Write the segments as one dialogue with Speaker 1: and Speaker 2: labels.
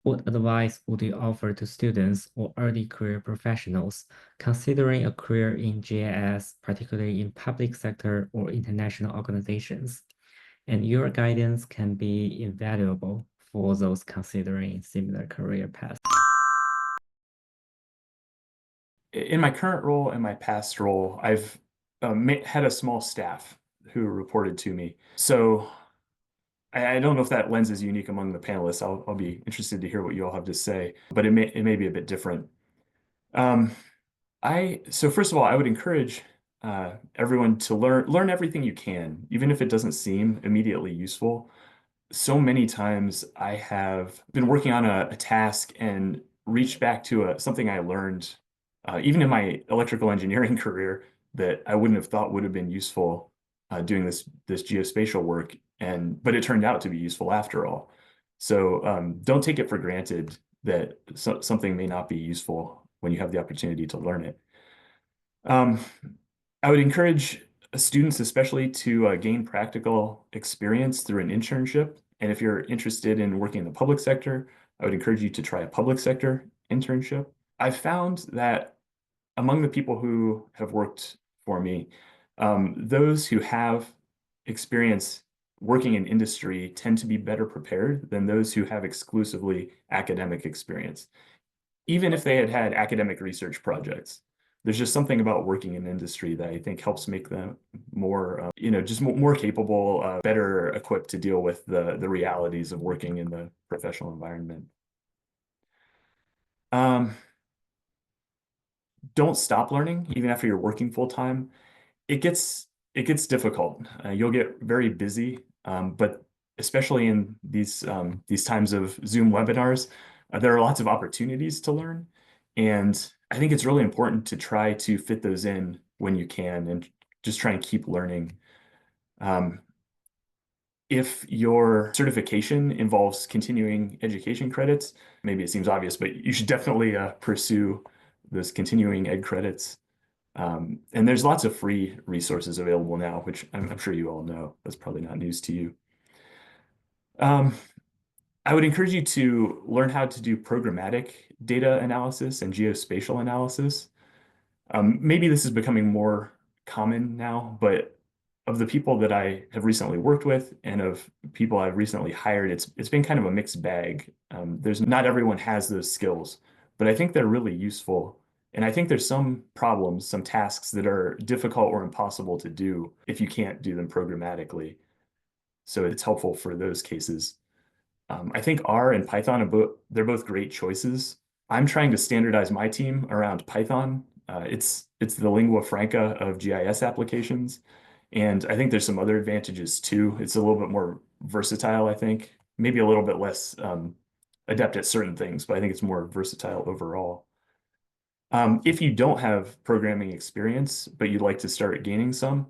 Speaker 1: What advice would you offer to students or early career professionals considering a career in GIS, particularly in public sector or international organizations? And your guidance can be invaluable for those considering similar career paths.
Speaker 2: In my current role and my past role, I've had a small staff who reported to me. So I don't know if that lens is unique among the panelists. I'll be interested to hear what you all have to say, but it may be a bit different. So first of all, I would encourage everyone to learn everything you can, even if it doesn't seem immediately useful. So many times I have been working on a task and reached back to something I learned even in my electrical engineering career that I wouldn't have thought would have been useful doing this geospatial work, but it turned out to be useful after all. So don't take it for granted that something may not be useful when you have the opportunity to learn it. I would encourage students especially to gain practical experience through an internship. And if you're interested in working in the public sector, I would encourage you to try a public sector internship. I've found that among the people who have worked for me, those who have experience working in industry tend to be better prepared than those who have exclusively academic experience. Even if they had had academic research projects, there's just something about working in industry that I think helps make them more, just more capable, better equipped to deal with the realities of working in the professional environment. Don't stop learning even after you're working full time. It gets difficult. You'll get very busy, but especially in these times of Zoom webinars, there are lots of opportunities to learn, and I think it's really important to try to fit those in when you can, and just try and keep learning. If your certification involves continuing education credits, maybe it seems obvious, but you should definitely pursue those continuing ed credits. And there's lots of free resources available now, which I'm sure you all know. That's probably not news to you. I would encourage you to learn how to do programmatic data analysis and geospatial analysis. Maybe this is becoming more common now, but of the people that I have recently worked with and of people I've recently hired, it's been kind of a mixed bag. Not everyone has those skills, but I think they're really useful. And I think there's some problems, some tasks that are difficult or impossible to do if you can't do them programmatically. So it's helpful for those cases. I think R and Python they're both great choices. I'm trying to standardize my team around Python. It's the lingua franca of GIS applications. And I think there's some other advantages too. It's a little bit more versatile, I think. Maybe a little bit less adept at certain things, but I think it's more versatile overall. If you don't have programming experience, but you'd like to start gaining some,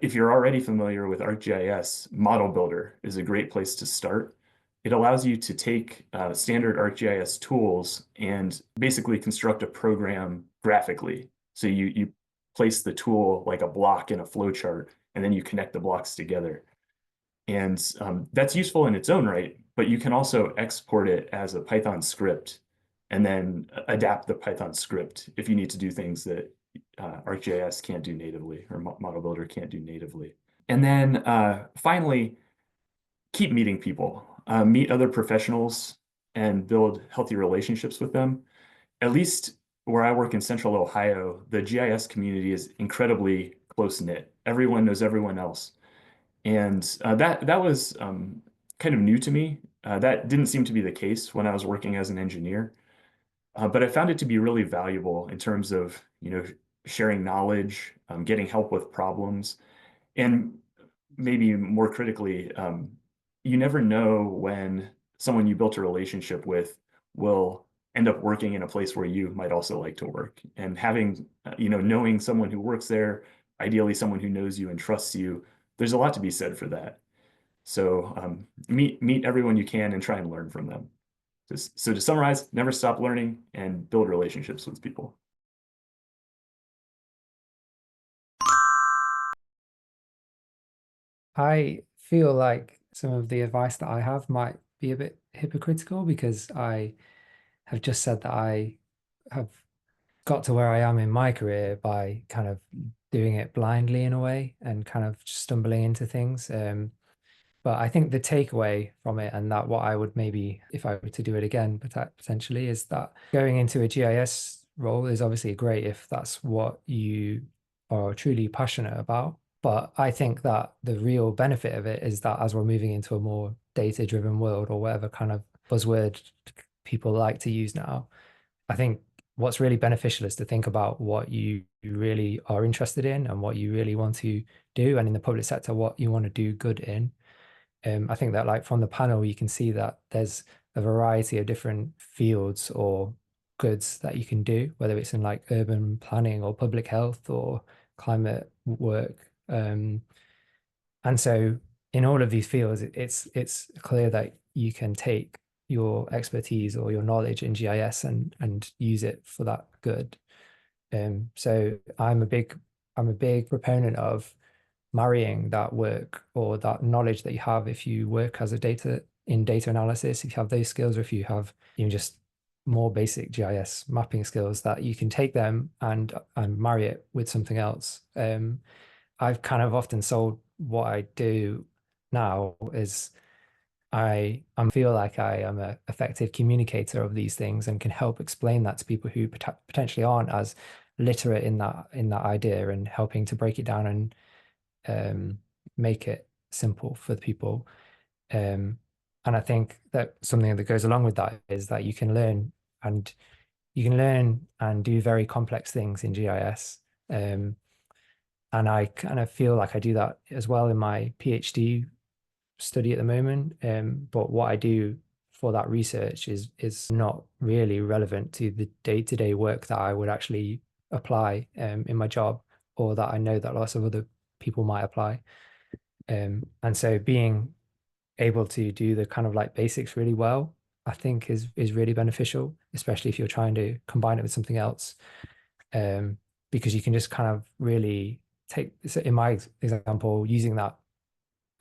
Speaker 2: if you're already familiar with ArcGIS, Model Builder is a great place to start. It allows you to take standard ArcGIS tools and basically construct a program graphically. So you place the tool like a block in a flowchart, and then you connect the blocks together. And that's useful in its own right, but you can also export it as a Python script and then adapt the Python script if you need to do things that ArcGIS can't do natively or Model Builder can't do natively. And then finally, keep meeting people, meet other professionals and build healthy relationships with them. At least where I work in Central Ohio, the GIS community is incredibly close-knit. Everyone knows everyone else. And that was kind of new to me. That didn't seem to be the case when I was working as an engineer. But I found it to be really valuable in terms of, sharing knowledge, getting help with problems, and maybe more critically, you never know when someone you built a relationship with will end up working in a place where you might also like to work. And having, knowing someone who works there, ideally someone who knows you and trusts you, there's a lot to be said for that. So meet everyone you can and try and learn from them. So to summarize, never stop learning and build relationships with people.
Speaker 3: I feel like some of the advice that I have might be a bit hypocritical because I have just said that I have got to where I am in my career by kind of doing it blindly in a way and kind of just stumbling into things. But I think the takeaway from it, and that what I would maybe, if I were to do it again, potentially, is that going into a GIS role is obviously great if that's what you are truly passionate about. But I think that the real benefit of it is that as we're moving into a more data-driven world or whatever kind of buzzword people like to use now, I think what's really beneficial is to think about what you really are interested in and what you really want to do, and in the public sector, what you want to do good in. I think that like from the panel, you can see that there's a variety of different fields or goods that you can do, whether it's in like urban planning or public health or climate work. And so in all of these fields, it's clear that you can take your expertise or your knowledge in GIS and use it for that good. So I'm a big proponent of marrying that work or that knowledge that you have if you work as a data analysis, if you have those skills, or if you have even just more basic GIS mapping skills, that you can take them and marry it with something else. I've kind of often sold what I do now is I feel like I am an effective communicator of these things and can help explain that to people who potentially aren't as literate in that idea, and helping to break it down and make it simple for the people. And I think that something that goes along with that is that and you can learn and do very complex things in GIS. And I kind of feel like I do that as well in my PhD study at the moment. But what I do for that research is not really relevant to the day-to-day work that I would actually apply in my job, or that I know that lots of other people might apply. And so being able to do the kind of like basics really well, I think is really beneficial, especially if you're trying to combine it with something else. Because you can just kind of really take, so in my example, using that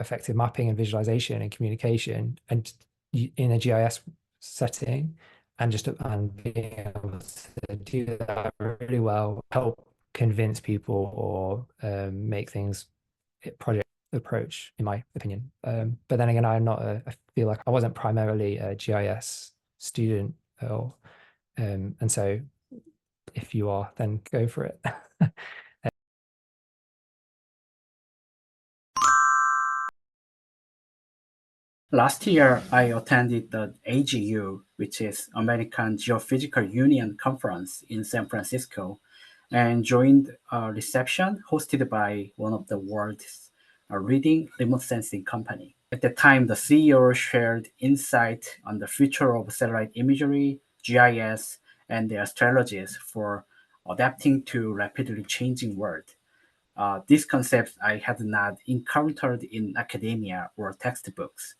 Speaker 3: effective mapping and visualization and communication and in a GIS setting, and being able to do that really well, help convince people or make things project approach, in my opinion. But then again, I feel like I wasn't primarily a GIS student, or and so if you are, then go for it.
Speaker 4: Last year, I attended the AGU, which is American Geophysical Union Conference in San Francisco, and joined a reception hosted by one of the world's leading remote sensing company. At the time, the CEO shared insight on the future of satellite imagery, GIS, and their strategies for adapting to rapidly changing world. These concepts I had not encountered in academia or textbooks.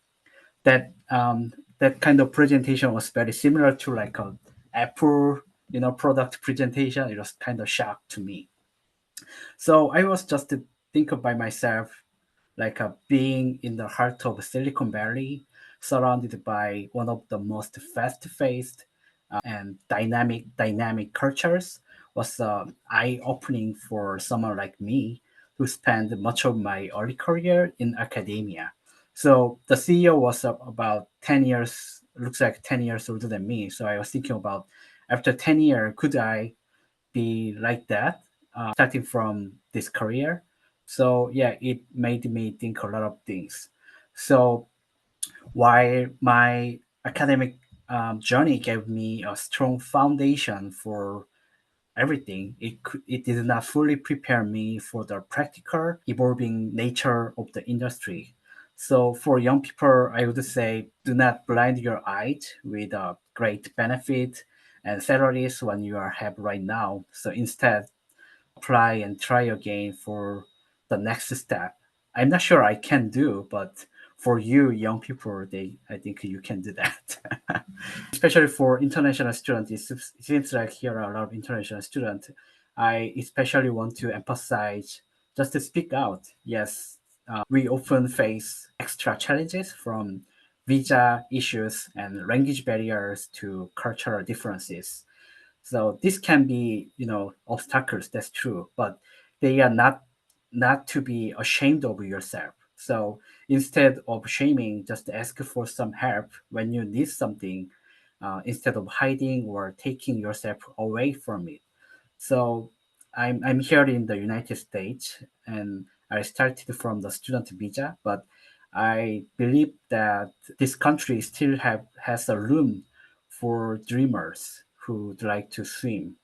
Speaker 4: That kind of presentation was very similar to like a Apple, product presentation. It was kind of shock to me. So I was just to think by myself, like being in the heart of Silicon Valley, surrounded by one of the most fast-paced and dynamic cultures, was eye-opening for someone like me who spent much of my early career in academia. So the CEO was about 10 years, looks like 10 years older than me. So I was thinking about, after 10 years, could I be like that, starting from this career? So yeah, it made me think a lot of things. So while my academic journey gave me a strong foundation for everything, it did not fully prepare me for the practical, evolving nature of the industry. So for young people, I would say do not blind your eyes with a great benefit and salaries when you are have right now. So instead, apply and try again for the next step. I'm not sure I can do, but for you young people, I think you can do that. Especially for international students, it seems like here are a lot of international students. I especially want to emphasize just to speak out. Yes, we often face extra challenges from visa issues and language barriers to cultural differences. So this can be, obstacles, that's true, but they are not to be ashamed of yourself. So instead of shaming, just ask for some help when you need something, instead of hiding or taking yourself away from it. So I'm here in the United States, and I started from the student visa, but I believe that this country still has a room for dreamers who'd like to swim.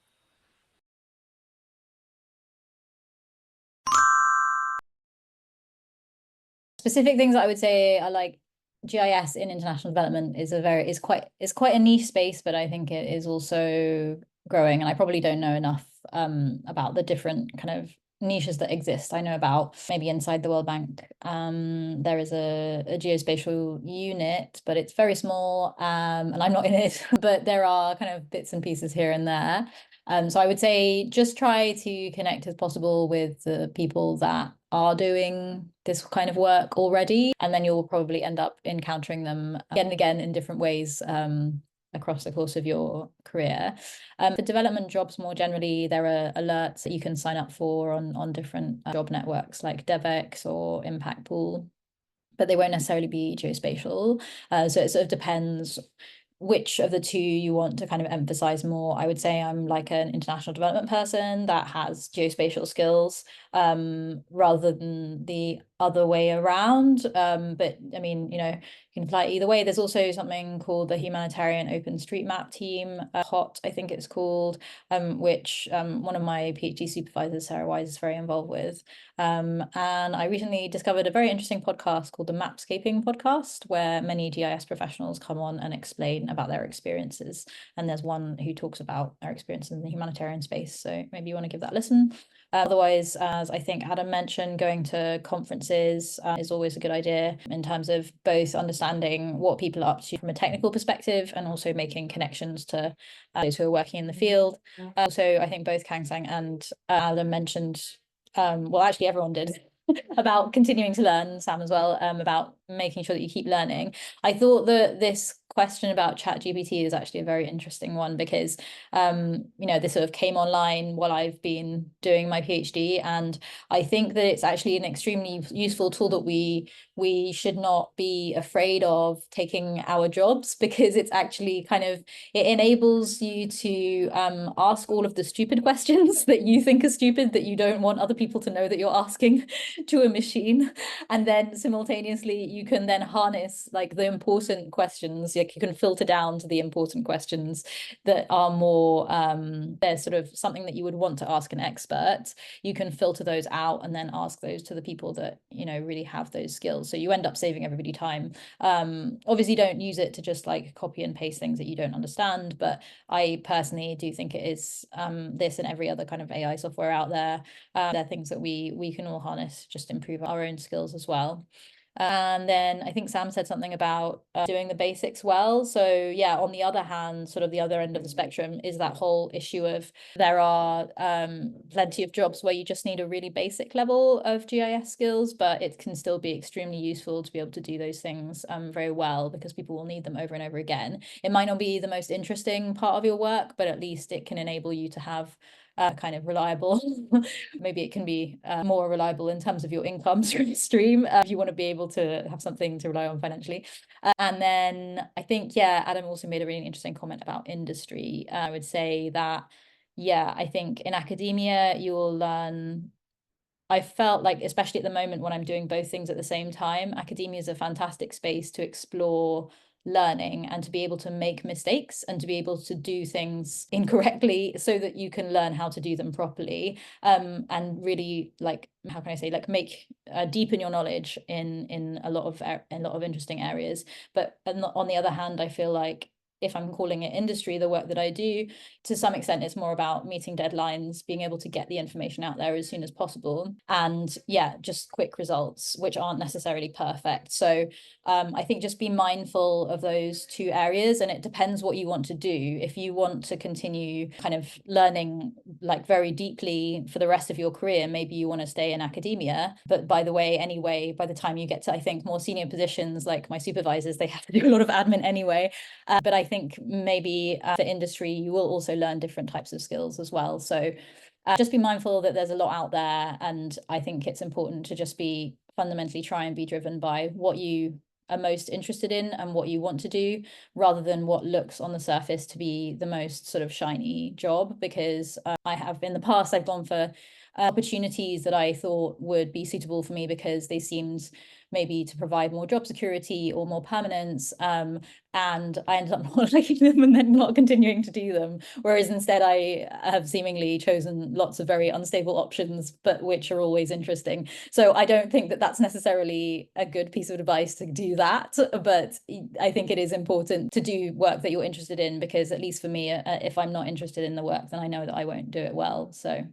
Speaker 5: Specific things that I would say are like GIS in international development is quite a niche space, but I think it is also growing, and I probably don't know enough about the different kind of niches that exist. I know about maybe inside the World Bank, there is a geospatial unit, but it's very small, and I'm not in it, but there are kind of bits and pieces here and there. So I would say just try to connect as possible with the people that are doing this kind of work already, and then you'll probably end up encountering them again and again in different ways across the course of your career. For development jobs more generally, there are alerts that you can sign up for on different job networks like DevX or Impact Pool, but they won't necessarily be geospatial. So it sort of depends which of the two you want to kind of emphasize more. I would say I'm like an international development person that has geospatial skills, rather than the other way around. But I mean, you can apply either way. There's also something called the Humanitarian OpenStreetMap team, HOT, I think it's called, which one of my PhD supervisors, Sarah Wise, is very involved with. And I recently discovered a very interesting podcast called the Mapscaping podcast, where many GIS professionals come on and explain about their experiences. And there's one who talks about their experience in the humanitarian space. So maybe you want to give that a listen. Otherwise, as I think Adam mentioned, going to conferences is always a good idea in terms of both understanding what people are up to from a technical perspective and also making connections to those who are working in the field. Also, I think both Kangsan and Adam mentioned, well, actually everyone did, about continuing to learn, Sam as well, about making sure that you keep learning. I thought that this question about ChatGPT is actually a very interesting one because this sort of came online while I've been doing my PhD, and I think that it's actually an extremely useful tool that we should not be afraid of taking our jobs, because it's actually it enables you to ask all of the stupid questions that you think are stupid, that you don't want other people to know that you're asking to a machine, and then simultaneously you can then harness like the important questions. Like you can filter down to the important questions that are more they're sort of something that you would want to ask an expert. You can filter those out and then ask those to the people that really have those skills, so you end up saving everybody time. Obviously don't use it to just like copy and paste things that you don't understand, but I personally do think it is this and every other kind of AI software out there. They're things that we can all harness just to improve our own skills as well. And then I think Sam said something about doing the basics well. So yeah, on the other hand, sort of the other end of the spectrum is that whole issue of there are plenty of jobs where you just need a really basic level of GIS skills, but it can still be extremely useful to be able to do those things very well, because people will need them over and over again. It might not be the most interesting part of your work, but at least it can enable you to have kind of reliable, maybe it can be more reliable in terms of your income stream, if you want to be able to have something to rely on financially. And then I think, yeah, Adam also made a really interesting comment about industry. I would say that, yeah, I think in academia you will learn. I felt like, especially at the moment when I'm doing both things at the same time, academia is a fantastic space to explore learning and to be able to make mistakes and to be able to do things incorrectly so that you can learn how to do them properly, and really, like, how can I say, like, make deepen your knowledge in a lot of interesting areas. But on the other hand, I feel like if I'm calling it industry, the work that I do, to some extent, it's more about meeting deadlines, being able to get the information out there as soon as possible, and yeah, just quick results, which aren't necessarily perfect. So I think just be mindful of those two areas, and it depends what you want to do. If you want to continue kind of learning like very deeply for the rest of your career, maybe you want to stay in academia. But by the way, anyway, by the time you get to, I think, more senior positions, like my supervisors, they have to do a lot of admin anyway. But I think maybe for industry, you will also learn different types of skills as well. So just be mindful that there's a lot out there. And I think it's important to just be fundamentally try and be driven by what you are most interested in and what you want to do, rather than what looks on the surface to be the most sort of shiny job. Because I have in the past, I've gone for opportunities that I thought would be suitable for me because they seemed maybe to provide more job security or more permanence, and I ended up not liking them and then not continuing to do them, whereas instead I have seemingly chosen lots of very unstable options, but which are always interesting. So I don't think that that's necessarily a good piece of advice to do that, but I think it is important to do work that you're interested in, because at least for me, if I'm not interested in the work, then I know that I won't do it well. So